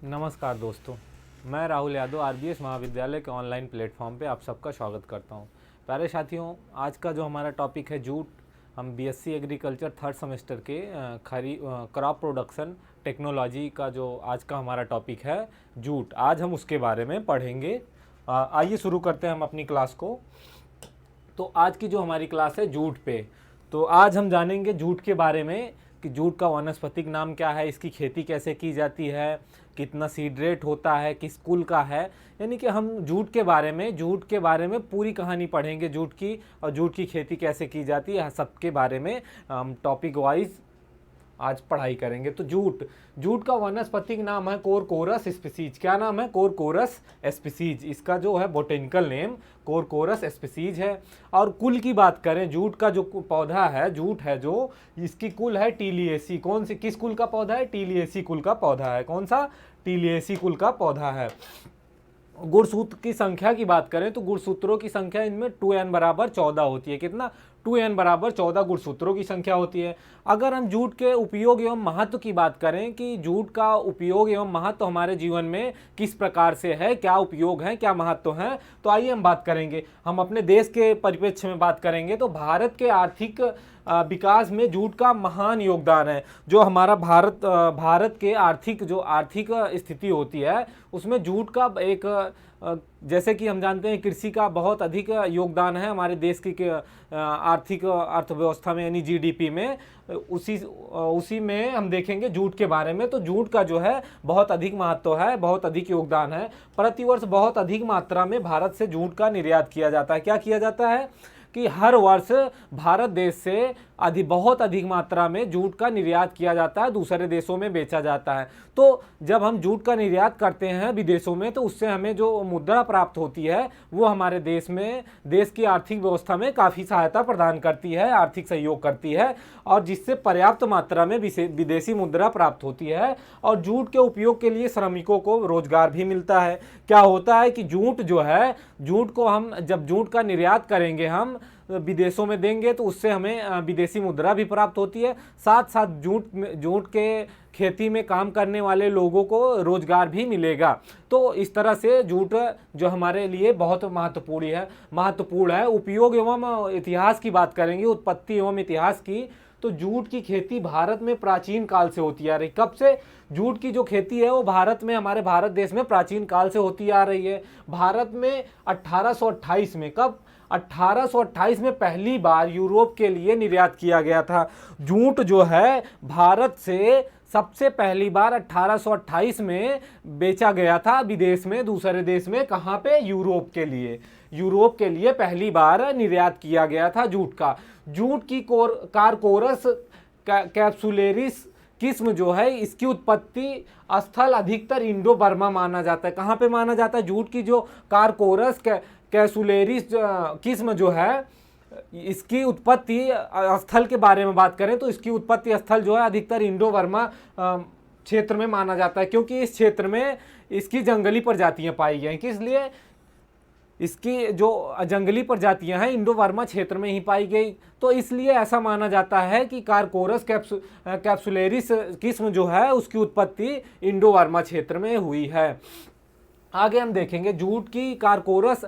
नमस्कार दोस्तों, मैं राहुल यादव आरबीएस महाविद्यालय के ऑनलाइन प्लेटफॉर्म पे आप सबका स्वागत करता हूं। प्यारे साथियों, आज का जो हमारा टॉपिक है जूट। हम बीएससी एग्रीकल्चर थर्ड सेमेस्टर के क्रॉप प्रोडक्शन टेक्नोलॉजी का जो आज का हमारा टॉपिक है जूट, आज हम उसके बारे में पढ़ेंगे। आइए शुरू करते हैं हम अपनी क्लास को। तो आज की जो हमारी क्लास है जूट पे, तो आज हम जानेंगे जूट के बारे में कि जूट का वानस्पतिक नाम क्या है, इसकी खेती कैसे की जाती है, कितना सीड रेट होता है, किस कुल का है। यानी कि हम जूट के बारे में पूरी कहानी पढ़ेंगे जूट की, और जूट की खेती कैसे की जाती है, सबके बारे में हम टॉपिक वाइज आज पढ़ाई करेंगे। तो जूट का वानस्पतिक नाम है कोरकोरस स्पीसीज। क्या नाम है? Corchorus species. इसका जो है बोटेनिकल नेम कोरकोरस स्पीसीज है। और कुल की बात करें, जूट का जो पौधा है, जूट है जो, इसकी कुल है टीलिएसी। कौन सी, किस कुल का पौधा है? टीलिएसी कुल का पौधा है। कौन सा? टीलिएसी कुल का पौधा है। गुणसूत्र की संख्या की बात करें तो गुणसूत्रों की संख्या इनमें 2n बराबर 14 होती है। कितना? 2n बराबर 14 गुणसूत्रों की संख्या होती है। अगर हम जूट के उपयोग एवं महत्व की बात करें कि जूट का उपयोग एवं महत्व हमारे जीवन में किस प्रकार से है, क्या उपयोग है, क्या महत्व है, तो आइए हम बात करेंगे। हम अपने देश के परिप्रेक्ष्य में बात करेंगे तो भारत के आर्थिक विकास में जूट का महान योगदान है। जो हमारा भारत के आर्थिक स्थिति होती है उसमें जूट का एक जैसे कि हम जानते हैं कृषि का बहुत अधिक योगदान है हमारे देश की आर्थिक अर्थव्यवस्था में, यानी जीडीपी में। उसी में हम देखेंगे जूट के बारे में। तो जूट का जो है बहुत अधिक महत्व है, बहुत अधिक योगदान है। प्रतिवर्ष बहुत अधिक मात्रा में भारत से जूट का निर्यात किया जाता है। क्या किया जाता है कि हर वर्ष भारत देश से बहुत अधिक मात्रा में जूट का निर्यात किया जाता है, दूसरे देशों में बेचा जाता है। तो जब हम जूट का निर्यात करते हैं विदेशों में तो उससे हमें जो मुद्रा प्राप्त होती है वो हमारे देश की आर्थिक व्यवस्था में काफ़ी सहायता प्रदान करती है, आर्थिक सहयोग करती है, और जिससे पर्याप्त मात्रा में विदेशी मुद्रा प्राप्त होती है। और जूट के उपयोग के लिए श्रमिकों को रोजगार भी मिलता है। क्या होता है कि जूट को हम जब जूट का निर्यात करेंगे, हम विदेशों में देंगे तो उससे हमें विदेशी मुद्रा भी प्राप्त होती है। साथ साथ जूट के खेती में काम करने वाले लोगों को रोजगार भी मिलेगा। तो इस तरह से जूट जो हमारे लिए बहुत महत्वपूर्ण है। उपयोग एवं इतिहास की बात करेंगे, उत्पत्ति एवं इतिहास की, तो जूट की खेती भारत में प्राचीन काल से होती आ रही। कब से? जूट की जो खेती है वो हमारे भारत देश में प्राचीन काल से होती आ रही है। भारत में 1828 में, कब? 1828 में पहली बार यूरोप के लिए निर्यात किया गया था। जूट जो है भारत से सबसे पहली बार 1828 में बेचा गया था विदेश में, दूसरे देश में। कहाँ पे? यूरोप के लिए पहली बार निर्यात किया गया था जूट का। जूट की कारकोरस कैप्सुलेरिस किस्म जो है, इसकी उत्पत्ति स्थल अधिकतर इंडो बर्मा माना जाता है। कहाँ पे माना जाता है? जूट की जो कारकोरस कैप्सुलेरिस किस्म जो है, इसकी उत्पत्ति स्थल के बारे में बात करें तो इसकी उत्पत्ति स्थल जो है अधिकतर इंडो बर्मा क्षेत्र में माना जाता है, क्योंकि इस क्षेत्र में इसकी जंगली प्रजातियां पाई गई। किस लिए? इसकी जो जंगली प्रजातियां हैं इंडो बर्मा क्षेत्र में ही पाई गई, तो इसलिए ऐसा माना जाता है कि कारकोरस कैप्सुलेरिस किस्म जो है उसकी उत्पत्ति इंडो बर्मा क्षेत्र में हुई है। आगे हम देखेंगे जूट की कारकोरस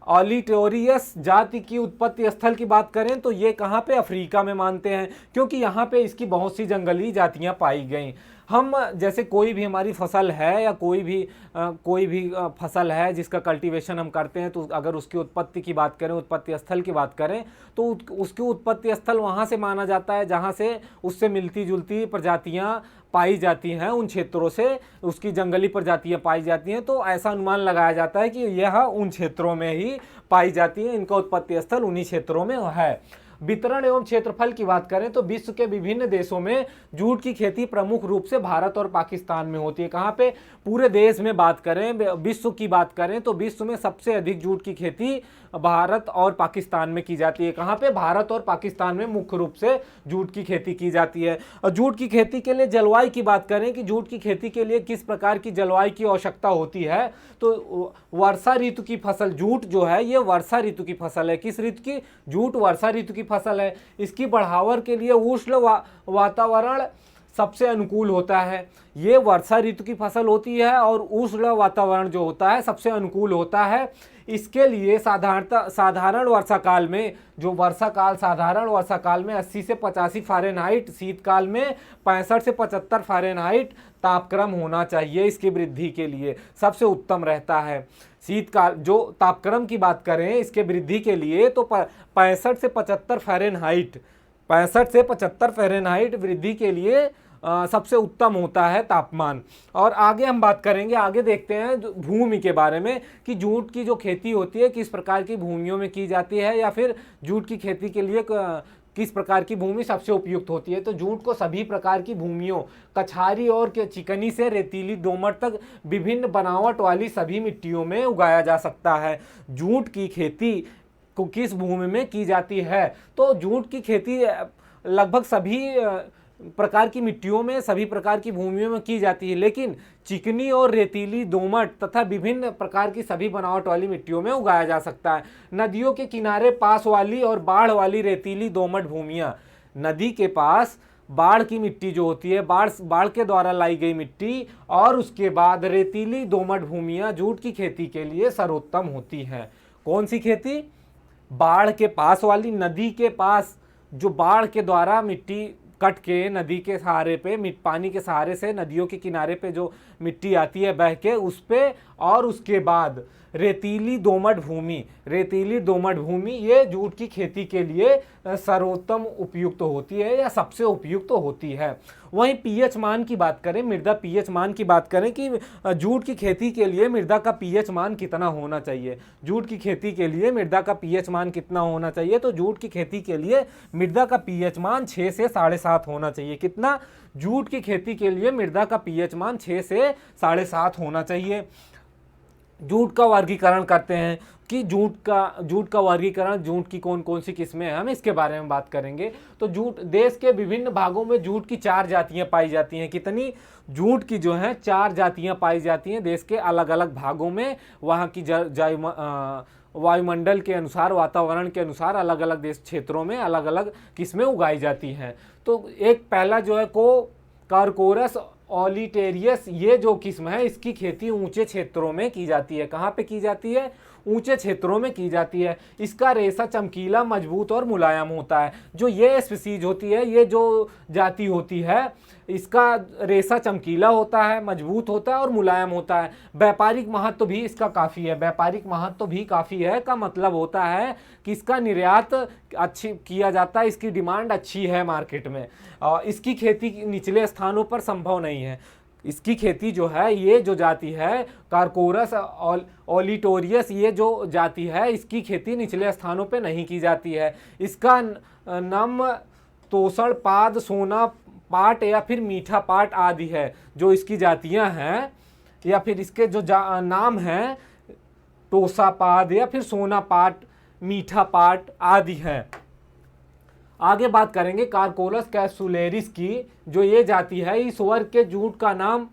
ऑलिटोरियस जाति की उत्पत्ति स्थल की बात करें तो ये कहाँ पे? अफ्रीका में मानते हैं, क्योंकि यहाँ पे इसकी बहुत सी जंगली जातियाँ पाई गई। हम जैसे कोई भी हमारी फसल है या कोई भी फसल है जिसका कल्टीवेशन हम करते हैं, तो अगर उसकी उत्पत्ति की बात करें, उत्पत्ति स्थल की बात करें, तो उसकी उत्पत्ति स्थल वहाँ से माना जाता है जहाँ से उससे मिलती जुलती प्रजातियाँ पाई जाती हैं, उन क्षेत्रों से उसकी जंगली प्रजातियां पाई जाती हैं। तो ऐसा अनुमान लगाया जाता है कि यह उन क्षेत्रों में ही पाई जाती हैं, इनका उत्पत्ति स्थल उन्हीं क्षेत्रों में है। वितरण एवं क्षेत्रफल की बात करें तो विश्व के विभिन्न देशों में जूट की खेती प्रमुख रूप से भारत और पाकिस्तान में होती है। कहाँ पे? पूरे देश में बात करें, विश्व की बात करें तो विश्व में सबसे अधिक जूट की खेती भारत और पाकिस्तान में की जाती है। कहाँ पे? भारत और पाकिस्तान में मुख्य रूप से जूट की खेती की जाती है। और जूट की खेती के लिए जलवायु की बात करें कि जूट की खेती के लिए किस प्रकार की जलवायु की आवश्यकता होती है, तो वर्षा ऋतु की फसल, जूट जो है ये वर्षा ऋतु की फसल है। किस ऋतु की? जूट वर्षा ऋतु की फसल है। इसकी बढ़ावर के लिए उष्ण वातावरण सबसे अनुकूल होता है। ये वर्षा ऋतु की फसल होती है और उष्ण वातावरण जो होता है सबसे अनुकूल होता है। इसके लिए साधारण वर्षा काल में, जो वर्षा काल साधारण वर्षा काल में 80 से 85 फ़ारेनहाइट, शीतकाल में 65 से 75 फ़ारेनहाइट तापक्रम होना चाहिए। इसकी वृद्धि के लिए सबसे उत्तम रहता है। शीतकाल जो तापक्रम की बात करें इसके वृद्धि के लिए तो 65 से 75 फ़ारेनहाइट, 65 से 75 फ़ारेनहाइट वृद्धि के लिए सबसे उत्तम होता है तापमान। और आगे हम बात करेंगे, आगे देखते हैं भूमि के बारे में कि जूट की जो खेती होती है किस प्रकार की भूमियों में की जाती है, या फिर जूट की खेती के लिए किस प्रकार की भूमि सबसे उपयुक्त होती है। तो जूट को सभी प्रकार की भूमियों, कछारी और चिकनी से रेतीली दोमट तक विभिन्न बनावट वाली सभी मिट्टियों में उगाया जा सकता है। जूट की खेती को किस भूमि में की जाती है, तो जूट की खेती लगभग सभी प्रकार की मिट्टियों में, सभी प्रकार की भूमियों में की जाती है, लेकिन चिकनी और रेतीली दोमट तथा विभिन्न प्रकार की सभी बनावट वाली मिट्टियों में उगाया जा सकता है। नदियों के किनारे पास वाली और बाढ़ वाली रेतीली दोमट भूमियाँ, नदी के पास बाढ़ की मिट्टी जो होती है, बाढ़ के द्वारा लाई गई मिट्टी, और उसके बाद रेतीली दोमट भूमियाँ जूट की खेती के लिए सर्वोत्तम होती हैं। कौन सी खेती? बाढ़ के पास वाली, नदी के पास जो बाढ़ के द्वारा मिट्टी कट के नदी के सहारे पे, पानी के सहारे से नदियों के किनारे पे जो मिट्टी आती है बह के उस पे, और उसके बाद रेतीली दोमट भूमि, रेतीली दोमट भूमि ये जूट की खेती के लिए सर्वोत्तम उपयुक्त होती है या सबसे उपयुक्त होती है। वहीं पीएच मान की बात करें, मृदा पीएच मान की बात करें कि जूट की खेती के लिए मृदा का पीएच मान कितना होना चाहिए। जूट की खेती के लिए मृदा का पीएच मान कितना होना चाहिए? तो जूट की खेती के लिए मृदा का पीएच मान 6 से 7.5 होना चाहिए। कितना? जूट की खेती के लिए मृदा का पीएच मान 6 से 7.5 होना चाहिए। जूट का वर्गीकरण करते हैं कि जूट का वर्गीकरण, जूट की कौन कौन सी किस्में हैं, हम इसके बारे में बात करेंगे। तो जूट, देश के विभिन्न भागों में जूट की 4 जातियां पाई जाती हैं। कितनी? जूट की जो है 4 जातियां पाई जाती हैं देश के अलग अलग भागों में। वहाँ की वायुमंडल के अनुसार, वातावरण के अनुसार अलग अलग देश क्षेत्रों में अलग अलग किस्में उगाई जाती हैं। तो एक पहला जो है कारकोरस ऑलिटेरियस, ये जो किस्म है इसकी खेती ऊंचे क्षेत्रों में की जाती है। कहाँ पे की जाती है? ऊंचे क्षेत्रों में की जाती है। इसका रेशा चमकीला, मजबूत और मुलायम होता है। जो ये स्पीसीज होती है, ये जो जाति होती है, इसका रेशा चमकीला होता है, मजबूत होता है और मुलायम होता है। व्यापारिक महत्व भी इसका काफ़ी है। व्यापारिक महत्व भी काफ़ी है का मतलब होता है कि इसका निर्यात अच्छी किया जाता है, इसकी डिमांड अच्छी है मार्केट में। इसकी खेती निचले स्थानों पर संभव नहीं है। इसकी खेती जो है, ये जो जाति है कारकोरस ऑलिटोरियस, ये जो जाति है इसकी खेती निचले स्थानों पे नहीं की जाती है। इसका नम तोषण पाद, सोना पाट या फिर मीठा पाट आदि है जो इसकी जातियां हैं, या फिर इसके जो नाम हैं टोसा पाद या फिर सोना पाट, मीठा पाट आदि हैं। आगे बात करेंगे कारकोरस कैप्सुलेरिस की। जो ये जाति है, इस वर्ग के जूट का नाम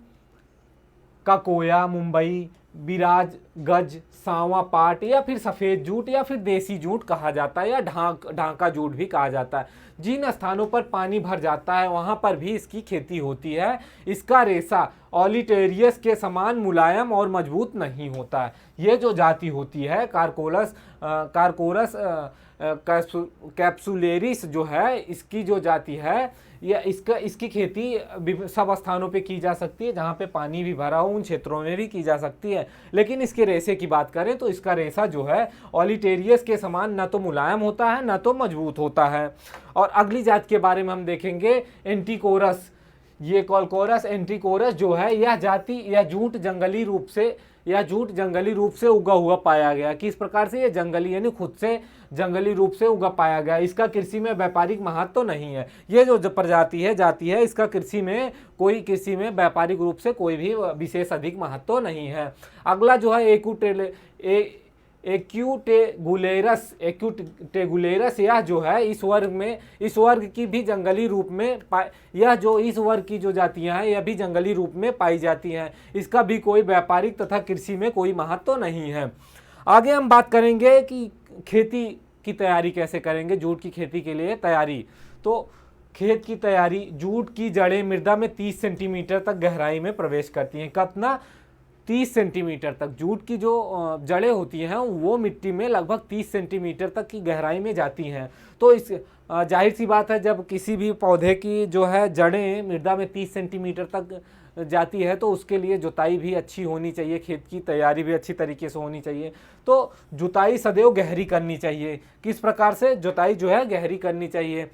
काकोया, मुंबई, बिराज गज, सांवा पाट या फिर सफ़ेद जूट या फिर देसी जूट कहा जाता है, या ढांका जूट भी कहा जाता है। जिन स्थानों पर पानी भर जाता है वहाँ पर भी इसकी खेती होती है। इसका रेशा ऑलिटेरियस के समान मुलायम और मजबूत नहीं होता है। ये जो जाति होती है कारकोरस कैप्सुलेरिस जो है, इसकी जो जाति है, या इसकी खेती सब स्थानों पे की जा सकती है जहाँ पे पानी भी भरा हो, उन क्षेत्रों में भी की जा सकती है। लेकिन इसके रेशे की बात करें तो इसका रेशा जो है ऑलिटेरियस के समान न तो मुलायम होता है न तो मजबूत होता है। और अगली जात के बारे में हम देखेंगे एंटीकोरस। ये कॉलकोरस एंटीकोरस जो है, यह जाति या जूट जंगली रूप से उगा हुआ पाया गया। किस प्रकार से? ये जंगली यानी खुद से जंगली रूप से उगा पाया गया। इसका कृषि में व्यापारिक महत्व तो नहीं है। ये जो प्रजाति है, जाति है, इसका कृषि में व्यापारिक रूप से कोई भी विशेष अधिक महत्व तो नहीं है। अगला जो है एक्यूटेगुलेरस, यह जो है इस वर्ग की भी जंगली रूप में इस वर्ग की जो जातियां हैं यह भी जंगली रूप में पाई जाती हैं। इसका भी कोई व्यापारिक तथा कृषि में कोई महत्व तो नहीं है। आगे हम बात करेंगे कि खेती की तैयारी कैसे करेंगे, जूट की खेती के लिए तैयारी। तो खेत की तैयारी, जूट की जड़ें मृदा में 30 सेंटीमीटर तक गहराई में प्रवेश करती हैं। कितना? 30 सेंटीमीटर तक। जूट की जो जड़ें होती हैं वो मिट्टी में लगभग 30 सेंटीमीटर तक की गहराई में जाती हैं। तो इस जाहिर सी बात है, जब किसी भी पौधे की जो है जड़ें मृदा में 30 सेंटीमीटर तक जाती है तो उसके लिए जुताई भी अच्छी होनी चाहिए, खेत की तैयारी भी अच्छी तरीके से होनी चाहिए। तो जुताई सदैव गहरी करनी चाहिए। किस प्रकार से जुताई जो है गहरी करनी चाहिए?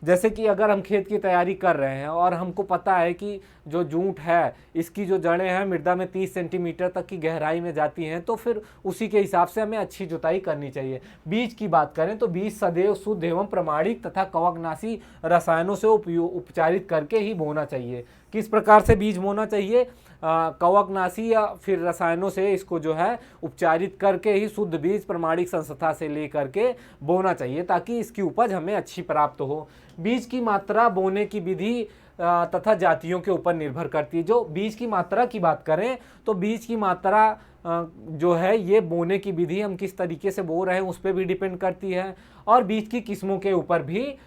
जैसे कि अगर हम खेत की तैयारी कर रहे हैं और हमको पता है कि जो जूट है इसकी जो जड़ें हैं मृदा में 30 सेंटीमीटर तक की गहराई में जाती हैं, तो फिर उसी के हिसाब से हमें अच्छी जुताई करनी चाहिए। बीज की बात करें तो बीज सदैव शुद्ध एवं प्रमाणिक तथा कवकनाशी रसायनों से उपचारित करके ही बोना चाहिए। किस प्रकार से बीज बोना चाहिए? कवकनाशी या फिर रसायनों से इसको जो है उपचारित करके ही शुद्ध बीज प्रमाणिक संस्था से ले करके बोना चाहिए, ताकि इसकी उपज हमें अच्छी प्राप्त हो। बीज की मात्रा बोने की विधि तथा जातियों के ऊपर निर्भर करती है। जो बीज की मात्रा की बात करें तो बीज की मात्रा जो है ये बोने की विधि हम किस तरीके से बो रहे हैं उस पर भी डिपेंड करती है, और बीज की किस्मों के ऊपर भी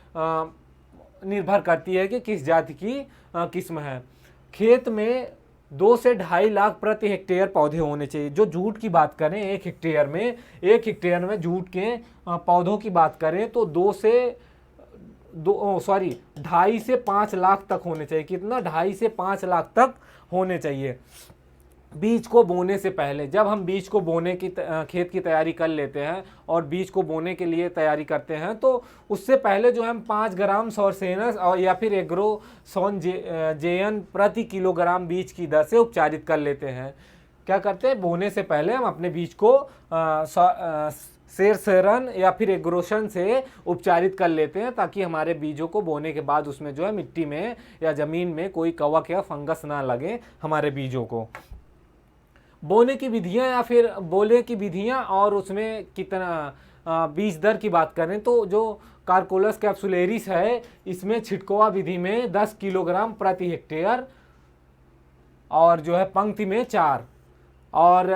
निर्भर करती है कि किस जाति की किस्म है। खेत में 2 से 2.5 लाख प्रति हेक्टेयर पौधे होने चाहिए। जो जूट की बात करें, एक हेक्टेयर में जूट के पौधों की बात करें तो 2.5 से 5 लाख तक होने चाहिए। कितना? 2.5 से 5 लाख तक होने चाहिए। बीज को बोने से पहले, जब हम बीज को बोने की खेत की तैयारी कर लेते हैं और बीज को बोने के लिए तैयारी करते हैं, तो उससे पहले जो हम 5 ग्राम सौरसेनस और या फिर एग्रोसोन जेएन प्रति किलोग्राम बीज की दर से उपचारित कर लेते हैं। क्या करते हैं? बोने से पहले हम अपने बीज को सेरसेरन या फिर एग्रोसन से उपचारित कर लेते हैं, ताकि हमारे बीजों को बोने के बाद उसमें जो है मिट्टी में या ज़मीन में कोई कवक या फंगस ना लगे हमारे बीजों को। बोने की विधियां या फिर बोले की विधियां और उसमें कितना बीज दर की बात करें तो जो कार्कोलस कैप्सुलेरिस है इसमें छिटकुआ विधि में 10 किलोग्राम प्रति हेक्टेयर और जो है पंक्ति में 4, और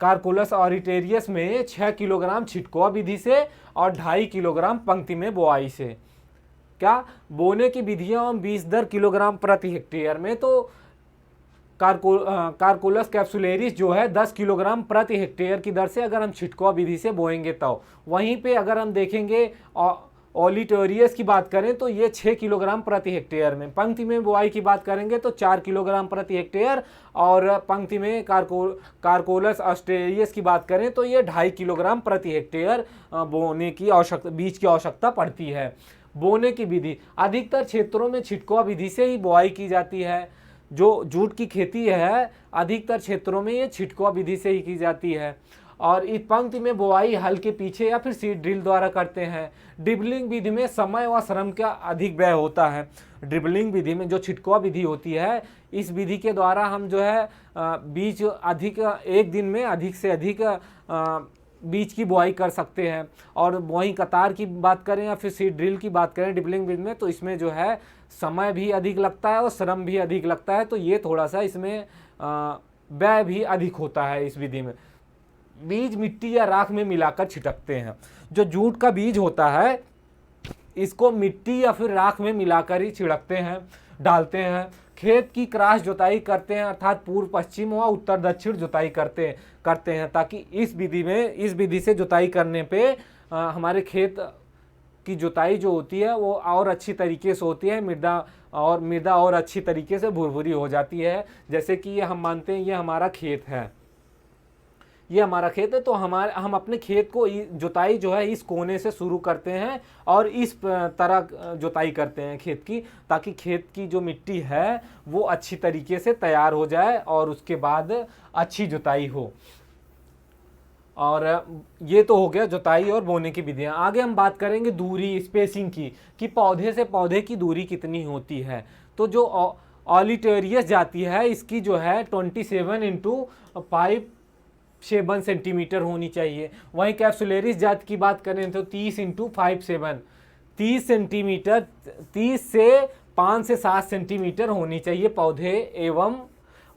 कार्कोलस ऑरिटेरियस में 6 किलोग्राम छिटकुआ विधि से और 2.5 किलोग्राम पंक्ति में बोआई से। क्या? बोने की विधियां और बीज दर किलोग्राम प्रति हेक्टेयर में तो कार्कोलस कैप्सुलेरिस जो है 10 किलोग्राम प्रति हेक्टेयर की दर से अगर हम छिटकुआ विधि से बोएंगे तो। वहीं पे अगर हम देखेंगे ओलिटोरियस की बात करें तो ये 6 किलोग्राम प्रति हेक्टेयर में। पंक्ति में बोआई की बात करेंगे तो 4 किलोग्राम प्रति हेक्टेयर, और पंक्ति में कार्कोलस ऑस्ट्रेरियस की बात करें तो ये 2.5 किलोग्राम प्रति हेक्टेयर बोने की बीज की आवश्यकता पड़ती है। बोने की विधि, अधिकतर क्षेत्रों में छिटकुआ विधि से ही बोआई की जाती है। जो जूट की खेती है अधिकतर क्षेत्रों में ये छिटकुआ विधि से ही की जाती है, और इस पंक्ति में बोआई हल के पीछे या फिर सीड ड्रिल द्वारा करते हैं। ड्रिबलिंग विधि में समय व श्रम का अधिक व्यय होता है। ड्रिबलिंग विधि में जो छिटकुआ विधि होती है, इस विधि के द्वारा हम जो है बीज अधिक एक दिन में अधिक से अधिक बीज की बुआई कर सकते हैं। और वहीं कतार की बात करें या फिर सीड ड्रिल की बात करें ड्रिबलिंग विधि में, तो इसमें जो है समय भी अधिक लगता है और श्रम भी अधिक लगता है, तो ये थोड़ा सा इसमें व्यय भी अधिक होता है इस विधि में। बीज मिट्टी या राख में मिलाकर छिटकते हैं। जो जूट का बीज होता है इसको मिट्टी या फिर राख में मिलाकर ही छिड़कते हैं, डालते हैं। खेत की क्रॉस जुताई करते हैं, अर्थात पूर्व पश्चिम व उत्तर दक्षिण जुताई करते हैं, ताकि इस विधि से जुताई करने पे हमारे खेत की जुताई जो होती है वो और अच्छी तरीके से होती है। मृदा और अच्छी तरीके से भुरभुरी हो जाती है। जैसे कि ये हम मानते हैं ये हमारा खेत है, तो हम अपने खेत को जुताई जो है इस कोने से शुरू करते हैं और इस तरह जुताई करते हैं खेत की, ताकि खेत की जो मिट्टी है वो अच्छी तरीके से तैयार हो जाए और उसके बाद अच्छी जुताई हो। और ये तो हो गया जुताई और बोने की विधियां। आगे हम बात करेंगे दूरी, स्पेसिंग की, कि पौधे से पौधे की दूरी कितनी होती है। तो जो ऑलिटेरियस जाति है इसकी जो है 27x5 सेंटीमीटर होनी चाहिए। वहीं कैप्सुलेरिस जाति की बात करें तो 30x5 30 सेंटीमीटर, 30 से 5 से 7 सेंटीमीटर होनी चाहिए पौधे एवं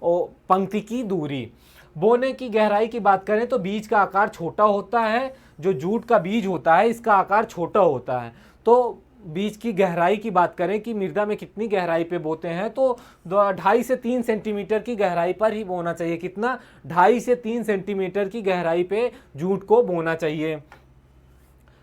पंक्ति की दूरी। बोने की गहराई की बात करें तो बीज का आकार छोटा होता है। जो जूट का बीज होता है इसका आकार छोटा होता है, तो बीज की गहराई की बात करें कि मृदा में कितनी गहराई पे बोते हैं, तो 2.5 से 3 सेंटीमीटर की गहराई पर ही बोना चाहिए। कितना? 2.5 से 3 सेंटीमीटर की गहराई पे जूट को बोना चाहिए।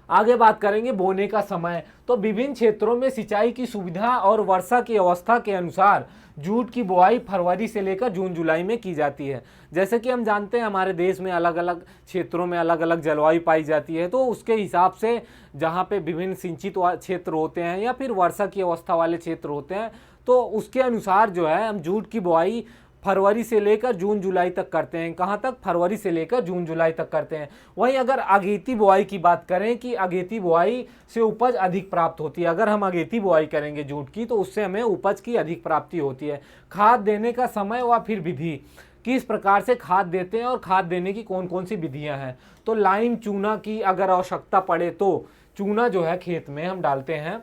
आगे बात करेंगे बोने का समय। तो विभिन्न क्षेत्रों में सिंचाई की सुविधा और वर्षा की अवस्था के अनुसार जूट की बुआई फरवरी से लेकर जून जुलाई में की जाती है। जैसे कि हम जानते हैं हमारे देश में अलग अलग क्षेत्रों में अलग अलग जलवायु पाई जाती है, तो उसके हिसाब से जहाँ पे विभिन्न सिंचित क्षेत्र होते हैं या फिर वर्षा की अवस्था वाले क्षेत्र होते हैं, तो उसके अनुसार जो है हम जूट की बुआई फरवरी से लेकर जून जुलाई तक करते हैं। कहाँ तक? फरवरी से लेकर जून जुलाई तक करते हैं। वहीं अगर अगेती बुआई की बात करें कि अगेती बुआई से उपज अधिक प्राप्त होती है, अगर हम अगेती बुआई करेंगे जूट की तो उससे हमें उपज की अधिक प्राप्ति होती है। खाद देने का समय व फिर विधि, किस प्रकार से खाद देते हैं और खाद देने की कौन कौन सी विधियाँ हैं। तो लाइम चूना की अगर आवश्यकता पड़े तो चूना जो है खेत में हम डालते हैं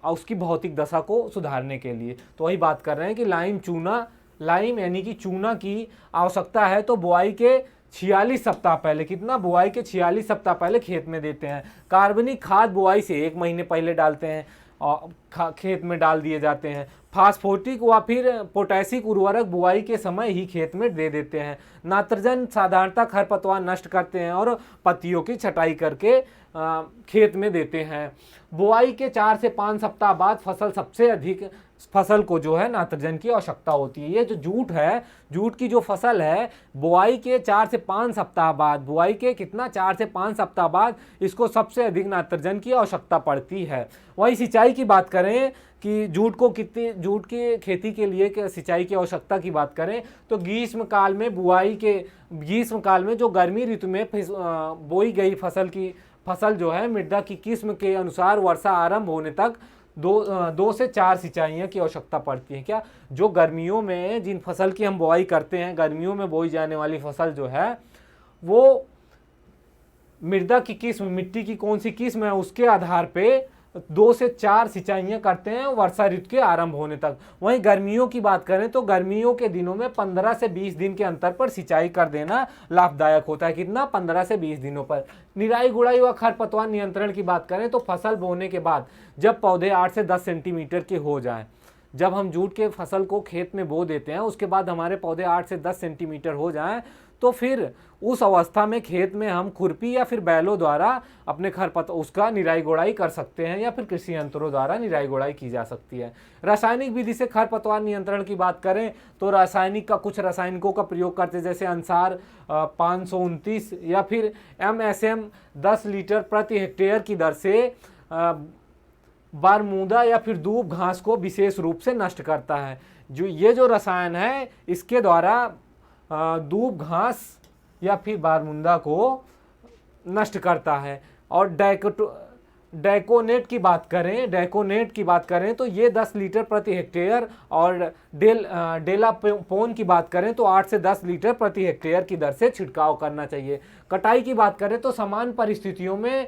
उसकी भौतिक दशा को सुधारने के लिए। तो वही बात कर रहे हैं कि लाइम यानी कि चूना की आवश्यकता है तो बुआई के 46 सप्ताह पहले, कितना? बुआई के 46 सप्ताह पहले खेत में देते हैं। कार्बनिक खाद बुआई से 1 महीने पहले डालते हैं और खेत में डाल दिए जाते हैं। फास्फोटिक व फिर पोटैशिक उर्वरक बुआई के समय ही खेत में दे देते हैं। नाइट्रोजन साधारणतः खरपतवार नष्ट करते हैं और पत्तियों की छटाई करके खेत में देते हैं। बुआई के 4 से 5 सप्ताह बाद फसल को जो है नाइट्रोजन की आवश्यकता होती है। ये जो जूट है, जूट की जो फसल है, बुआई के 4 से 5 सप्ताह बाद, बुआई के कितना? 4 से 5 सप्ताह बाद इसको सबसे अधिक नाइट्रोजन की आवश्यकता पड़ती है। वही सिंचाई की बात करें कि जूट की खेती के लिए सिंचाई की आवश्यकता की बात करें तो ग्रीष्म काल में जो गर्मी ऋतु में बोई गई फसल जो है मृदा की किस्म के अनुसार वर्षा आरंभ होने तक 2 से 4 सिंचाइयों की आवश्यकता पड़ती है। क्या? जो गर्मियों में जिन फसल की हम बुआई करते हैं, गर्मियों में बोई जाने वाली फसल जो है वो मृदा की किस्म, मिट्टी की कौन सी किस्म है उसके आधार पे 2 से 4 सिंचाइयाँ करते हैं वर्षा ऋतु के आरंभ होने तक। वहीं गर्मियों की बात करें तो गर्मियों के दिनों में 15 से 20 दिन के अंतर पर सिंचाई कर देना लाभदायक होता है। कितना? 15 से 20 दिनों पर। निराई गुड़ाई व खरपतवार नियंत्रण की बात करें तो फसल बोने के बाद जब पौधे 8 से 10 सेंटीमीटर के हो जाएं, जब हम जूट के फसल को खेत में बो देते हैं उसके बाद हमारे पौधे 8 से 10 सेंटीमीटर हो जाएं, तो फिर उस अवस्था में खेत में हम खुरपी या फिर बैलों द्वारा अपने उसका निराई गुड़ाई कर सकते हैं या फिर कृषि यंत्रों द्वारा निराई गुड़ाई की जा सकती है। रासायनिक विधि से खरपतवार नियंत्रण की बात करें तो कुछ रासायनिकों का प्रयोग करते हैं, जैसे अंसार 529 या फिर MSM 10 लीटर प्रति हेक्टेयर की दर से बारमूदा या फिर दूब घास को विशेष रूप से नष्ट करता है। ये जो रसायन है इसके द्वारा दूब घास या फिर बारमूदा को नष्ट करता है। और डैकोनेट की बात करें तो ये 10 लीटर प्रति हेक्टेयर और डेलापोन की बात करें तो 8 से 10 लीटर प्रति हेक्टेयर की दर से छिड़काव करना चाहिए। कटाई की बात करें तो समान परिस्थितियों में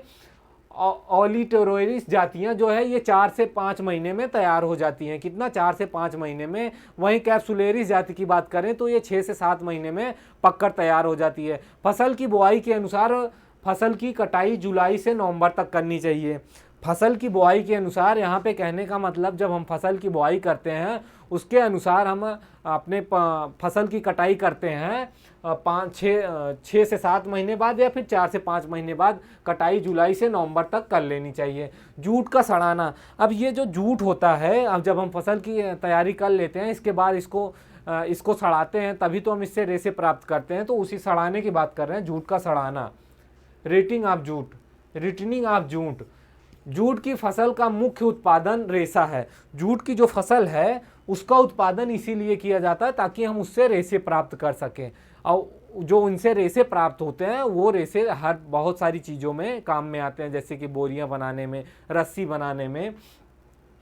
ओलिटोरियस जातियां जो है ये 4 से 5 महीने में तैयार हो जाती हैं। कितना? 4 से 5 महीने में। वहीं कैप्सुलेरिस जाति की बात करें तो ये 6 से 7 महीने में पककर तैयार हो जाती है। फसल की बुआई के अनुसार फसल की कटाई जुलाई से नवंबर तक करनी चाहिए। फसल की बुआई के अनुसार, यहाँ पे कहने का मतलब जब हम फसल की बुआई करते हैं उसके अनुसार हम अपने फसल की कटाई करते हैं 6 से 7 महीने बाद या फिर 4 से 5 महीने बाद कटाई जुलाई से नवंबर तक कर लेनी चाहिए। जूट का सड़ाना, अब ये जो जूट होता है, अब जब हम फसल की तैयारी कर लेते हैं इसके बाद इसको सड़ाते हैं तभी तो हम इससे रेशे प्राप्त करते हैं, तो उसी सड़ाने की बात कर रहे हैं, जूट का Sadana. Returning of jute, jute की फसल का मुख्य उत्पादन रेशा है। जूट की जो फसल है उसका उत्पादन इसीलिए किया जाता है ताकि हम उससे रेशे प्राप्त कर सकें, और जो उनसे रेशे प्राप्त होते हैं वो रेशे बहुत सारी चीज़ों में काम में आते हैं, जैसे कि बोरियां बनाने में, रस्सी बनाने में।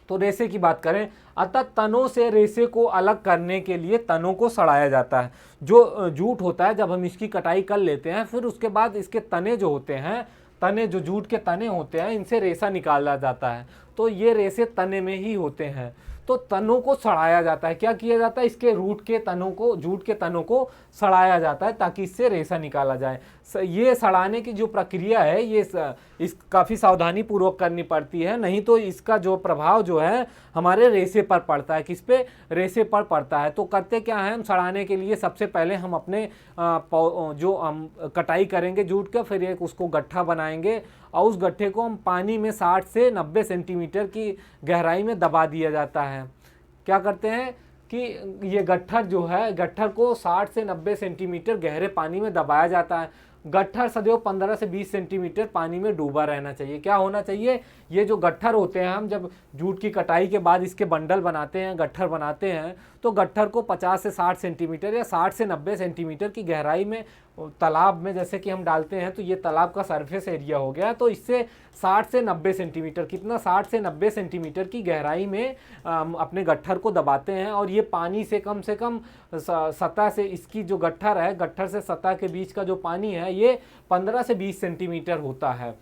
तो रेशे की बात करें, अतः तनों से रेशे को अलग करने के लिए तनों को सड़ाया जाता है। जो जूट होता है जब हम इसकी कटाई कर लेते हैं फिर उसके बाद इसके तने जो होते हैं, जो जूट के तने होते हैं, इनसे रेशा निकाला जाता है, तो ये रेशे तने में ही होते हैं। तो तनों को सड़ाया जाता है। क्या किया जाता है, इसके रूट के तनों को, जूट के तनों को सड़ाया जाता है ताकि इससे रेशा निकाला जाए। ये सड़ाने की जो प्रक्रिया है ये इस काफ़ी सावधानी पूर्वक करनी पड़ती है, नहीं तो इसका जो प्रभाव जो है हमारे रेशे पर पड़ता है। किस पे, रेशे पर पड़ता है। तो करते क्या है, हम सड़ाने के लिए सबसे पहले हम अपने जो हम कटाई करेंगे जूट का, फिर एक उसको गट्ठा बनाएंगे और उस गट्ठे को हम पानी में 60 से 90 सेंटीमीटर की गहराई में दबा दिया जाता है। क्या करते हैं कि ये गट्ठर जो है, गट्ठर को 60 से 90 सेंटीमीटर गहरे पानी में दबाया जाता है। गट्ठर सदैव 15 से 20 सेंटीमीटर पानी में डूबा रहना चाहिए। क्या होना चाहिए, ये जो गट्ठर होते हैं, हम जब जूट की कटाई के बाद इसके बंडल बनाते हैं, गट्ठर बनाते हैं, तो गट्ठर को 50 से 60 सेंटीमीटर या 60 से 90 सेंटीमीटर की गहराई में तालाब में जैसे कि हम डालते हैं, तो ये तालाब का सरफेस एरिया हो गया, तो इससे 60 से 90 सेंटीमीटर, कितना, 60 से 90 सेंटीमीटर की गहराई में अपने गट्ठर को दबाते हैं। और ये पानी से कम सतह से, इसकी जो गट्ठर है, गट्ठर से सतह के बीच का जो पानी है ये 15 से 20 सेंटीमीटर होता है।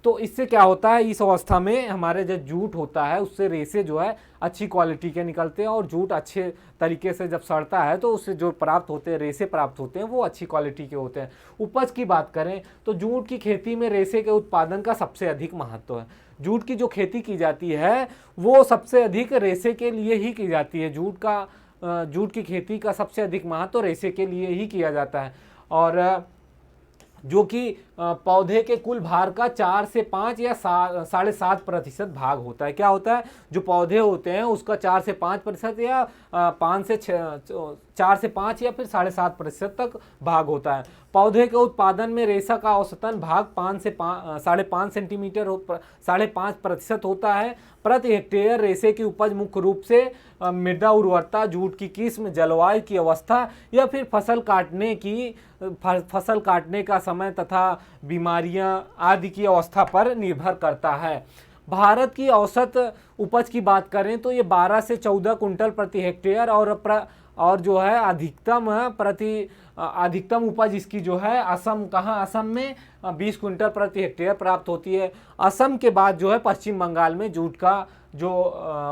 तो इससे क्या होता है, इस अवस्था में हमारे जो जूट होता है उससे रेशे जो है अच्छी क्वालिटी के निकलते हैं, और जूट अच्छे तरीके से जब सड़ता है तो उससे जो प्राप्त होते हैं, रेशे प्राप्त होते हैं, वो अच्छी क्वालिटी के होते हैं। उपज की बात करें तो जूट की खेती में रेशे के उत्पादन का सबसे अधिक महत्व है। जूट की जो खेती की जाती है वो सबसे अधिक रेशे के लिए ही की जाती है। जूट की खेती का सबसे अधिक महत्व रेशे के लिए ही किया जाता है, और जो कि पौधे के कुल भार का 4 से 5 या 7.5% भाग होता है। क्या होता है, जो पौधे होते हैं उसका 4 से 5% या 4 से 5 या फिर 7.5% तक भाग होता है। पौधे के उत्पादन में रेशा का औसतन भाग 5 से 5.5 सेंटीमीटर 5.5% होता है प्रति हेक्टेयर। रेशे की उपज मुख्य रूप से मृदा उर्वरता, जूट की किस्म, जलवायु की अवस्था या फिर फसल काटने का समय तथा बीमारियां आदि की अवस्था पर निर्भर करता है। भारत की औसत उपज की बात करें तो ये 12 से 14 कुंटल प्रति हेक्टेयर, और जो है अधिकतम उपज इसकी जो है असम में 20 कुंटल प्रति हेक्टेयर प्राप्त होती है। असम के बाद जो है पश्चिम बंगाल में जूट का जो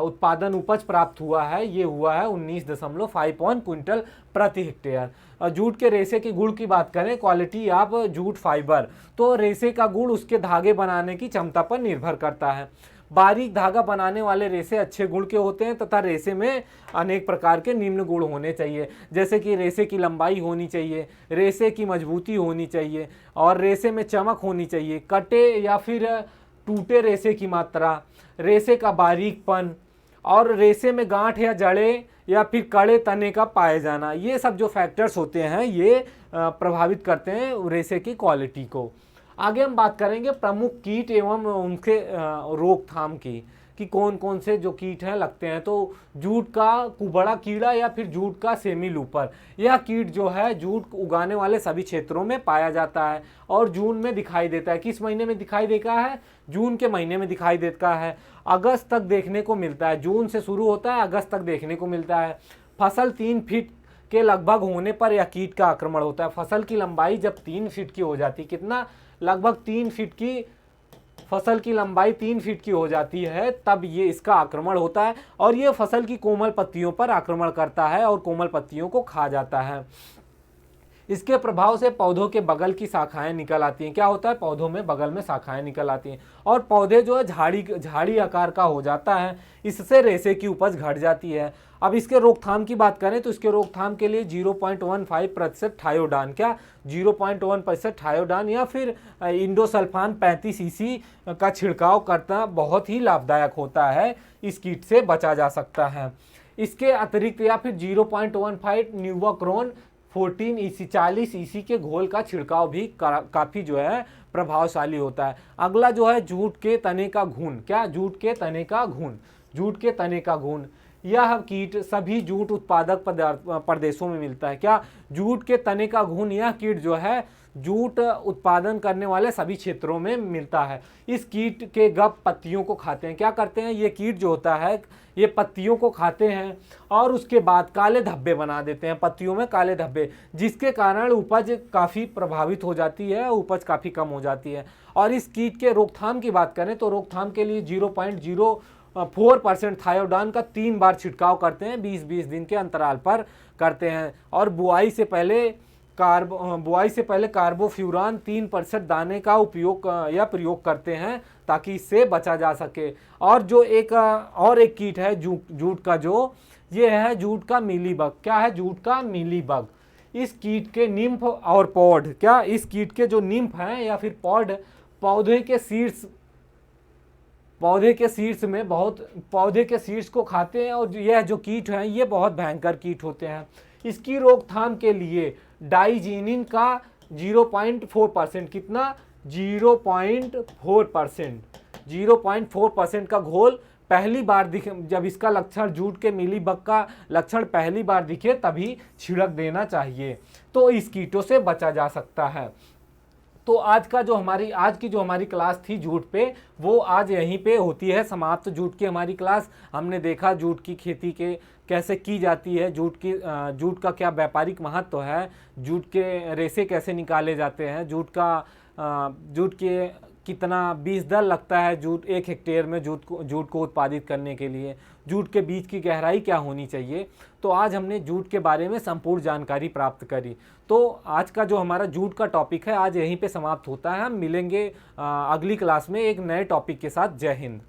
उत्पादन उपज प्राप्त हुआ है ये हुआ है 19.5 क्विंटल प्रति हेक्टेयर। जूट के रेशे की गुण की बात करें, क्वालिटी ऑफ जूट फाइबर, तो रेशे का गुण उसके धागे बनाने की क्षमता पर निर्भर करता है। बारीक धागा बनाने वाले रेशे अच्छे गुण के होते हैं तथा रेशे में अनेक प्रकार के निम्न गुण होने चाहिए, जैसे कि रेशे की लंबाई होनी चाहिए, रेशे की मजबूती होनी चाहिए, और रेशे में चमक होनी चाहिए, कटे या फिर टूटे रेशे की मात्रा, रेशे का बारीकपन, और रेशे में गांठ या जड़े या फिर कड़े तने का पाए जाना। ये सब जो फैक्टर्स होते हैं ये प्रभावित करते हैं रेशे की क्वालिटी को। आगे हम बात करेंगे प्रमुख कीट एवं उनके रोकथाम की, कि कौन कौन से जो कीट हैं लगते हैं। तो जूट का कुबड़ा कीड़ा या फिर जूट का सेमी लूपर, यह कीट जो है जूट उगाने वाले सभी क्षेत्रों में पाया जाता है और जून में दिखाई देता है। किस महीने में दिखाई देता है, जून के महीने में दिखाई देता है। अगस्त तक देखने को मिलता है, जून से शुरू होता है, अगस्त तक देखने को मिलता है। फसल 3 फीट के लगभग होने पर यह कीट का आक्रमण होता है। फसल की लंबाई जब 3 फीट की हो जाती है, कितना, लगभग 3 फीट की, फसल की लंबाई 3 फीट की हो जाती है, तब ये इसका आक्रमण होता है और ये फसल की कोमल पत्तियों पर आक्रमण करता है और कोमल पत्तियों को खा जाता है। इसके प्रभाव से पौधों के बगल की शाखाएं निकल आती हैं। क्या होता है, पौधों में बगल में शाखाएं निकल आती हैं और पौधे जो है झाड़ी आकार का हो जाता है। इससे रेशे की उपज घट जाती है। अब इसके रोकथाम की बात करें तो इसके रोकथाम के लिए 0.15% थायोडान, क्या 0.1% थायोडान या फिर इंडोसल्फान 35 EC का छिड़काव करना बहुत ही लाभदायक होता है। इस कीट से बचा जा सकता है। इसके अतिरिक्त या फिर 0.15 न्यूवाक्रोन 14 EC 40 EC के घोल का छिड़काव भी काफ़ी जो है प्रभावशाली होता है। अगला जो है जूट के तने का घुन, क्या, जूट के तने का घुन, जूट के तने का घुन, यह कीट सभी जूट उत्पादक प्रदेशों में मिलता है। क्या, जूट के तने का घुन, यह कीट जो है जूट उत्पादन करने वाले सभी क्षेत्रों में मिलता है। इस कीट के गब पत्तियों को खाते हैं। क्या करते हैं, ये कीट जो होता है ये पत्तियों को खाते हैं और उसके बाद काले धब्बे बना देते हैं, पत्तियों में काले धब्बे, जिसके कारण उपज काफ़ी प्रभावित हो जाती है, उपज काफ़ी कम हो जाती है। और इस कीट के रोकथाम की बात करें तो रोकथाम के लिए 4% थायोडान का 3 बार छिड़काव करते हैं, 20-20 दिन के अंतराल पर करते हैं। और बुआई से पहले कार्बोफ्यूरान 3% दाने का उपयोग या प्रयोग करते हैं ताकि इससे बचा जा सके। और जो एक कीट है जूट का, जो ये है जूट का मीलीबग। क्या है? जूट का मीलीबग। इस कीट के निम्फ और पॉड, क्या इस कीट के जो निम्फ हैं या फिर पॉड पौधे के शीर्ष को खाते हैं। और यह जो कीट हैं ये बहुत भयंकर कीट होते हैं। इसकी रोकथाम के लिए डाइजीनिन का 0.4%, कितना? 0.4% का घोल पहली बार दिखे, जब इसका लक्षण, जूट के मिलीबग का लक्षण पहली बार दिखे तभी छिड़क देना चाहिए, तो इस कीटों से बचा जा सकता है। तो आज की जो हमारी क्लास थी जूट पे, वो आज यहीं पे होती है समाप्त। जूट की हमारी क्लास हमने देखा जूट की खेती के कैसे की जाती है, जूट का क्या व्यापारिक महत्व है, जूट के रेशे कैसे निकाले जाते हैं, जूट के कितना बीज दर लगता है जूट 1 हेक्टेयर में जूट को उत्पादित करने के लिए, जूट के बीज की गहराई क्या होनी चाहिए। तो आज हमने जूट के बारे में संपूर्ण जानकारी प्राप्त करी। तो आज का जो हमारा जूट का टॉपिक है आज यहीं पे समाप्त होता है। हम मिलेंगे अगली क्लास में एक नए टॉपिक के साथ। जय हिंद।